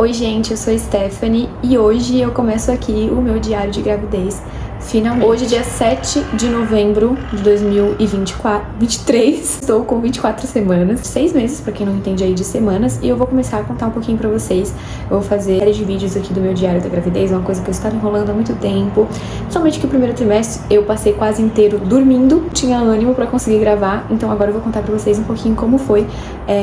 Oi gente, eu sou a Stephanie e hoje eu começo aqui o meu diário de gravidez. Finalmente. Hoje, dia 7 de novembro de 2023, estou com 24 semanas, 6 meses, pra quem não entende aí de semanas, e eu vou começar a contar um pouquinho pra vocês. Eu vou fazer série de vídeos aqui do meu diário da gravidez, uma coisa que eu estava enrolando há muito tempo, somente que o primeiro trimestre eu passei quase inteiro dormindo, tinha ânimo pra conseguir gravar, então agora eu vou contar pra vocês um pouquinho como foi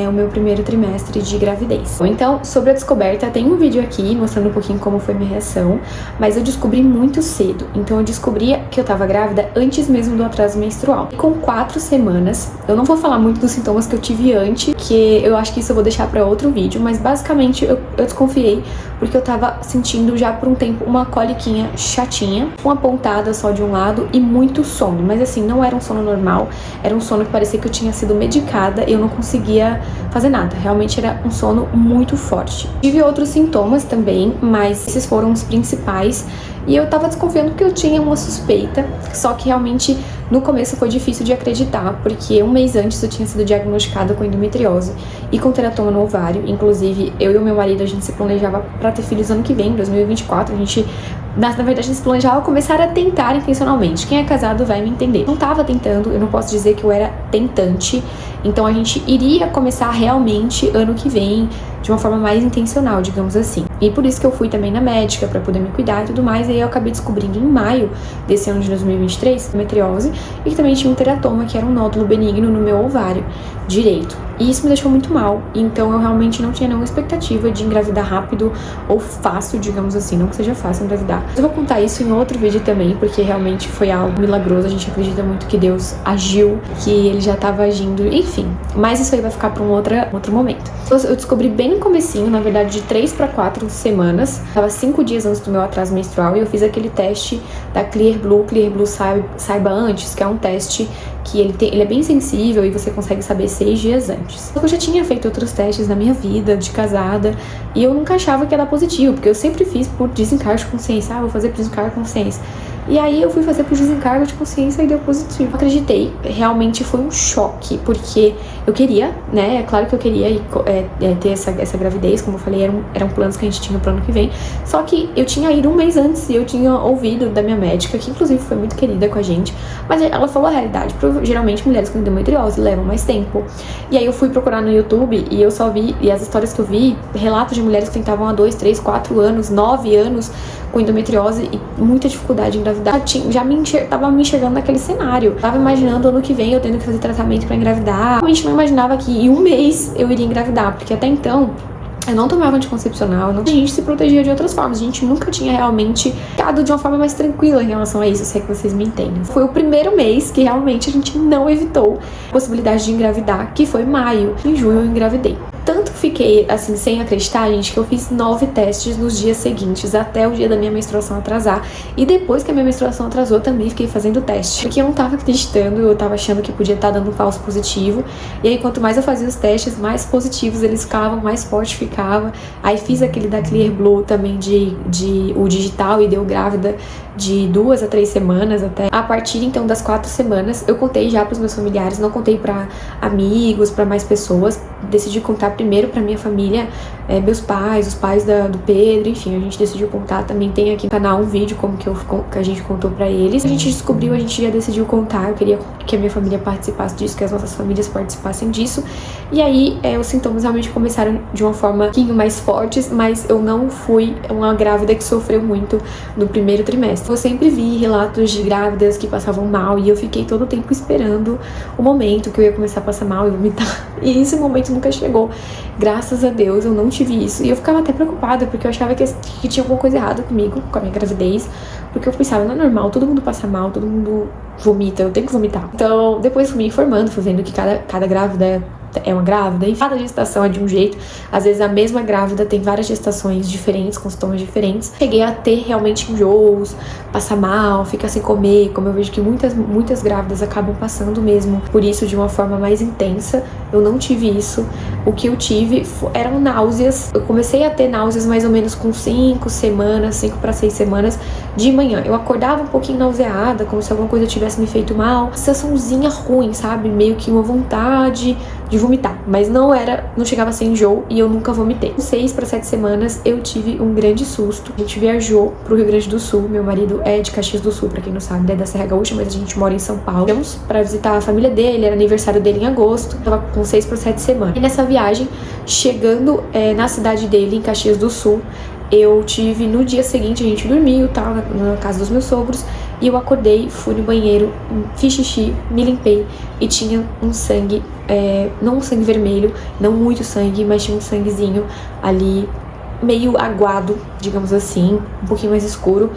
o meu primeiro trimestre de gravidez. Então, sobre a descoberta, tem um vídeo aqui mostrando um pouquinho como foi minha reação, mas eu descobri muito cedo, então eu descobri que eu tava grávida antes mesmo do atraso menstrual. Com 4 semanas, eu não vou falar muito dos sintomas que eu tive antes, que eu acho que isso eu vou deixar pra outro vídeo, mas basicamente eu desconfiei porque eu tava sentindo já por um tempo uma coliquinha chatinha, uma pontada só de um lado e muito sono, mas assim, não era um sono normal, era um sono que parecia que eu tinha sido medicada e eu não conseguia fazer nada, realmente era um sono muito forte. Tive outros sintomas também, mas esses foram os principais. E eu tava desconfiando que eu tinha uma suspeita, só que realmente no começo foi difícil de acreditar, porque um mês antes eu tinha sido diagnosticada com endometriose e com teratoma no ovário. Inclusive, eu e o meu marido, a gente se planejava pra ter filhos ano que vem, 2024, a gente... Na verdade, a gente se planejava começar a tentar intencionalmente. Quem é casado vai me entender. Não tava tentando, eu não posso dizer que eu era tentante. Então a gente iria começar realmente ano que vem, de uma forma mais intencional, digamos assim. E por isso que eu fui também na médica, pra poder me cuidar e tudo mais. E aí eu acabei descobrindo em maio desse ano de 2023, endometriose, e que também tinha um teratoma, que era um nódulo benigno no meu ovário direito. E isso me deixou muito mal, então eu realmente não tinha nenhuma expectativa de engravidar rápido ou fácil, digamos assim, não que seja fácil engravidar. Eu vou contar isso em outro vídeo também, porque realmente foi algo milagroso, a gente acredita muito que Deus agiu, que Ele já estava agindo, enfim. Mas isso aí vai ficar para um outro momento. Eu descobri bem no comecinho, na verdade de 3 para 4 semanas, tava 5 dias antes do meu atraso menstrual, e eu fiz aquele teste da Clear Blue Saiba Antes, que é um teste que ele é bem sensível e você consegue saber 6 dias antes. Eu já tinha feito outros testes na minha vida, de casada, e eu nunca achava que ia dar positivo, porque eu sempre fiz por desencargo de consciência. Vou fazer por desencargo de consciência. E aí eu fui fazer por desencargo de consciência e deu positivo. Eu acreditei, realmente foi um choque, porque eu queria, né, é claro que eu queria ter essa gravidez, como eu falei, eram planos que a gente tinha pro ano que vem, só que eu tinha ido um mês antes e eu tinha ouvido da minha médica, que inclusive foi muito querida com a gente, mas ela falou a realidade, geralmente mulheres com endometriose levam mais tempo. E aí eu fui procurar no YouTube e eu só vi, e as histórias que eu vi, relatos de mulheres que tentavam há 2, 3, 4 anos, 9 anos com endometriose e muita dificuldade em engravidar. Tava me enxergando naquele cenário. Tava imaginando ano que vem eu tendo que fazer tratamento pra engravidar. Realmente não imaginava que em um mês eu iria engravidar, porque até então eu não tomava anticoncepcional, a gente se protegia de outras formas, a gente nunca tinha realmente ficado de uma forma mais tranquila em relação a isso, se é que vocês me entendem. Foi o primeiro mês que realmente a gente não evitou a possibilidade de engravidar, que foi maio. Em junho eu engravidei. Tanto fiquei, assim, sem acreditar, gente, que eu fiz 9 testes nos dias seguintes, até o dia da minha menstruação atrasar. E depois que a minha menstruação atrasou, eu também fiquei fazendo teste. Porque eu não tava acreditando, eu tava achando que podia estar dando um falso positivo. E aí, quanto mais eu fazia os testes, mais positivos eles ficavam, mais forte ficava. Aí fiz aquele da Clear Blue também, o digital, e deu grávida de 2 a 3 semanas até. A partir, então, das 4 semanas, eu contei já pros meus familiares, não contei pra amigos, pra mais pessoas. Decidi contar primeiro pra minha família, meus pais, os pais do Pedro, enfim, a gente decidiu contar. Também tem aqui no canal um vídeo como que a gente contou pra eles. A gente descobriu, a gente já decidiu contar, eu queria que a minha família participasse disso, que as nossas famílias participassem disso. E aí, os sintomas realmente começaram de uma forma um pouquinho mais fortes, mas eu não fui uma grávida que sofreu muito no primeiro trimestre. Eu sempre vi relatos de grávidas que passavam mal e eu fiquei todo o tempo esperando o momento que eu ia começar a passar mal e vomitar. E esse momento nunca chegou. Graças a Deus eu não tive isso. E eu ficava até preocupada, porque eu achava que tinha alguma coisa errada comigo, com a minha gravidez. Porque eu pensava, não é normal, todo mundo passa mal, todo mundo vomita, eu tenho que vomitar. Então, depois fui me informando, fui vendo que cada grávida é uma grávida, e cada gestação é de um jeito. Às vezes a mesma grávida tem várias gestações diferentes, com sintomas diferentes. Cheguei a ter realmente enjoos, passar mal, ficar sem comer, como eu vejo que muitas grávidas acabam passando mesmo por isso de uma forma mais intensa. eu não tive isso. O que eu tive eram náuseas. Eu comecei a ter náuseas mais ou menos com 5 semanas, 5 para 6 semanas de manhã. Eu acordava um pouquinho nauseada, como se alguma coisa tivesse me feito mal. Sensaçãozinha ruim, sabe? Meio que uma vontade de vomitar. Mas não chegava a ser enjoo e eu nunca vomitei. Com 6 para 7 semanas eu tive um grande susto. A gente viajou pro Rio Grande do Sul. Meu marido é de Caxias do Sul, pra quem não sabe, ele é da Serra Gaúcha, mas a gente mora em São Paulo. Fomos pra visitar a família dele, era aniversário dele em agosto. Tava com 6 para 7 semanas. E nessa viagem, chegando na cidade dele, em Caxias do Sul, eu tive, no dia seguinte, a gente dormiu, tal, na casa dos meus sogros, e eu acordei, fui no banheiro, fiz xixi, me limpei, e tinha um sangue, não um sangue vermelho, não muito sangue, mas tinha um sanguezinho ali, meio aguado, digamos assim, um pouquinho mais escuro,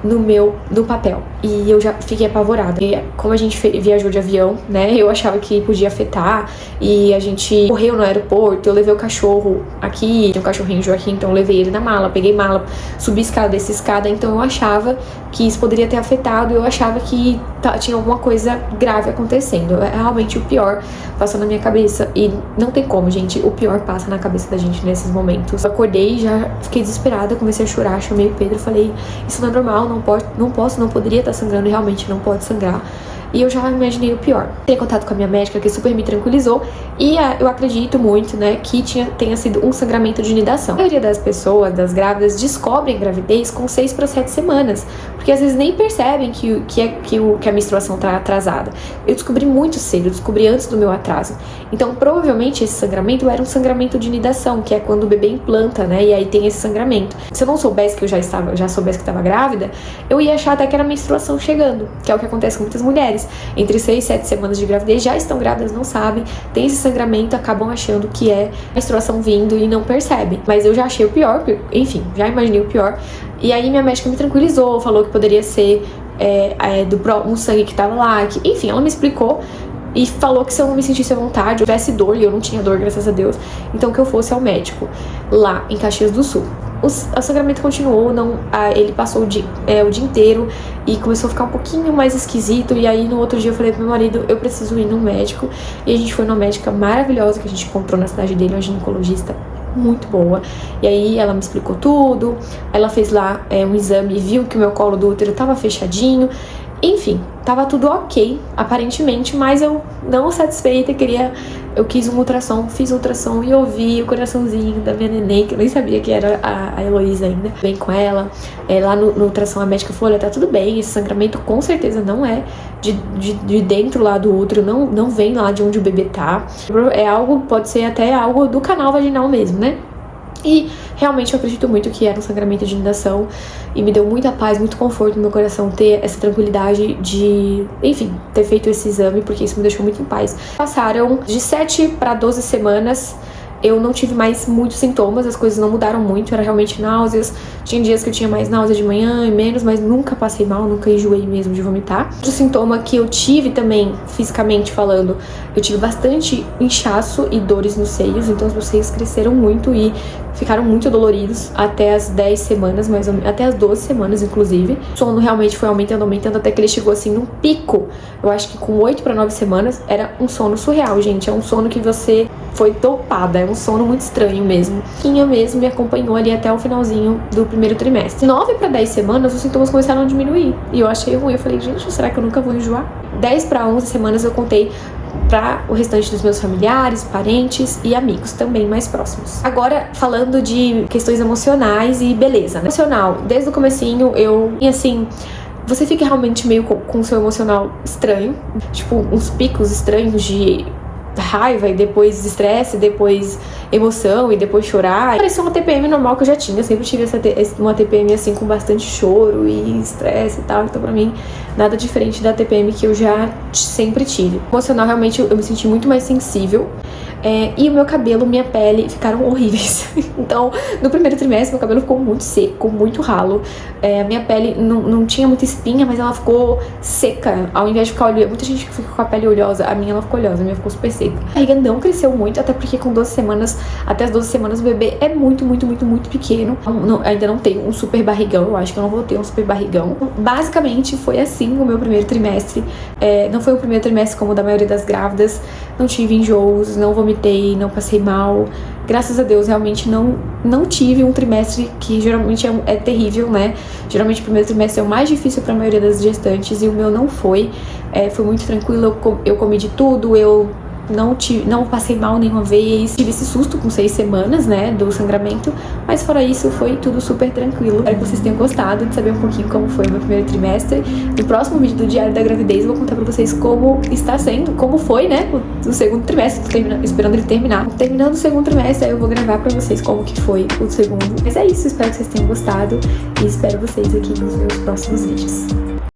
no papel. E eu já fiquei apavorada. E como a gente viajou de avião, né, eu achava que podia afetar, e a gente correu no aeroporto, eu levei o cachorro aqui, tem um cachorrinho Joaquim, então eu levei ele na mala, peguei mala, subi escada, desci escada, então eu achava que isso poderia ter afetado, eu achava que tinha alguma coisa grave acontecendo. Realmente o pior passou na minha cabeça, e não tem como, gente, o pior passa na cabeça da gente nesses momentos. Eu acordei, já fiquei desesperada, comecei a chorar, chamei o Pedro, falei, isso não é normal, não poderia estar sangrando, e realmente não pode sangrar. E eu já imaginei o pior. Tenho contato com a minha médica, que super me tranquilizou, e eu acredito muito, né, que tenha sido um sangramento de nidação. A maioria das pessoas, das grávidas, descobrem gravidez com 6 para 7 semanas, porque às vezes nem percebem que a menstruação tá atrasada. Eu descobri muito cedo, eu descobri antes do meu atraso. Então, provavelmente, esse sangramento era um sangramento de nidação, que é quando o bebê implanta, né, e aí tem esse sangramento. Se eu não soubesse que eu já soubesse que estava grávida, eu ia achar até que era a menstruação chegando, que é o que acontece com muitas mulheres. Entre 6 e 7 semanas de gravidez, já estão grávidas, não sabem, tem esse sangramento, acabam achando que é menstruação vindo e não percebem. Mas eu já achei o pior, enfim, já imaginei o pior. E aí minha médica me tranquilizou, falou que poderia ser um sangue que tava lá, enfim, ela me explicou. E falou que se eu não me sentisse à vontade, eu tivesse dor, e eu não tinha dor, graças a Deus, então que eu fosse ao médico, lá em Caxias do Sul. O sangramento continuou, ele passou o dia inteiro e começou a ficar um pouquinho mais esquisito. E aí no outro dia eu falei pro meu marido, eu preciso ir no médico. E a gente foi numa médica maravilhosa que a gente encontrou na cidade dele, uma ginecologista muito boa. E aí ela me explicou tudo, ela fez lá um exame e viu que o meu colo do útero tava fechadinho. Enfim, tava tudo ok, aparentemente, mas eu não satisfeita, eu quis um ultrassom, fiz ultrassom e ouvi o coraçãozinho da minha neném, que eu nem sabia que era a Heloísa ainda. Vem com ela, lá no ultrassom a médica falou, olha, tá tudo bem, esse sangramento com certeza não é de dentro lá do útero, não vem lá de onde o bebê tá. Pode ser até algo do canal vaginal mesmo, né? E realmente eu acredito muito que era um sangramento de nidação, e me deu muita paz, muito conforto no meu coração ter essa tranquilidade de, enfim, ter feito esse exame, porque isso me deixou muito em paz. Passaram de 7 para 12 semanas, eu não tive mais muitos sintomas, as coisas não mudaram muito, era realmente náuseas. Tinha dias que eu tinha mais náusea de manhã e menos, mas nunca passei mal, nunca enjoei mesmo de vomitar. Outro sintoma que eu tive também, fisicamente falando, eu tive bastante inchaço e dores nos seios, então os meus seios cresceram muito e ficaram muito doloridos até as 10 semanas, mais ou menos, até as 12 semanas, inclusive. O sono realmente foi aumentando, até que ele chegou assim num pico. Eu acho que com 8 para 9 semanas era um sono surreal, gente. É um sono que você foi dopada, é um sono muito estranho mesmo. Quinha mesmo me acompanhou ali até o finalzinho do primeiro trimestre. 9 para 10 semanas, os sintomas começaram a diminuir. E eu achei ruim, eu falei, gente, será que eu nunca vou enjoar? 10 para 11 semanas eu contei para o restante dos meus familiares, parentes e amigos também mais próximos. Agora, falando de questões emocionais e beleza, né? Emocional, desde o comecinho e assim, você fica realmente meio com o seu emocional estranho, tipo, uns picos estranhos de raiva e depois estresse, depois emoção e depois chorar. Parecia uma TPM normal que eu já tinha, eu sempre tive uma TPM assim com bastante choro e estresse e tal, então pra mim nada diferente da TPM que eu já sempre tive. Emocional, realmente eu me senti muito mais sensível. E o meu cabelo, minha pele ficaram horríveis. Então, no primeiro trimestre, meu cabelo ficou muito seco, muito ralo. A minha pele não tinha muita espinha, mas ela ficou seca. Ao invés de ficar oleosa, muita gente fica com a pele oleosa, a minha ela ficou oleosa, a minha ficou super seca. A barriga não cresceu muito, até porque com 12 semanas, até as 12 semanas, o bebê é muito, muito, muito, muito pequeno. Ainda não tenho um super barrigão, eu acho que eu não vou ter um super barrigão. Basicamente, foi assim sim o meu primeiro trimestre. Não foi o primeiro trimestre como o da maioria das grávidas, não tive enjoos, não vomitei, não passei mal. Graças a Deus, realmente não tive um trimestre que geralmente é terrível, né? Geralmente o primeiro trimestre é o mais difícil para a maioria das gestantes e o meu não foi. Foi muito tranquilo, eu comi de tudo, eu não passei mal nenhuma vez. Tive esse susto com 6 semanas, né, do sangramento, mas fora isso foi tudo super tranquilo. Espero que vocês tenham gostado de saber um pouquinho como foi o meu primeiro trimestre. No próximo vídeo do Diário da Gravidez eu vou contar pra vocês como está sendo, como foi, né, o segundo trimestre. Tô esperando ele terminar. Terminando o segundo trimestre, aí eu vou gravar pra vocês como que foi o segundo. Mas é isso, espero que vocês tenham gostado e espero vocês aqui nos meus próximos vídeos.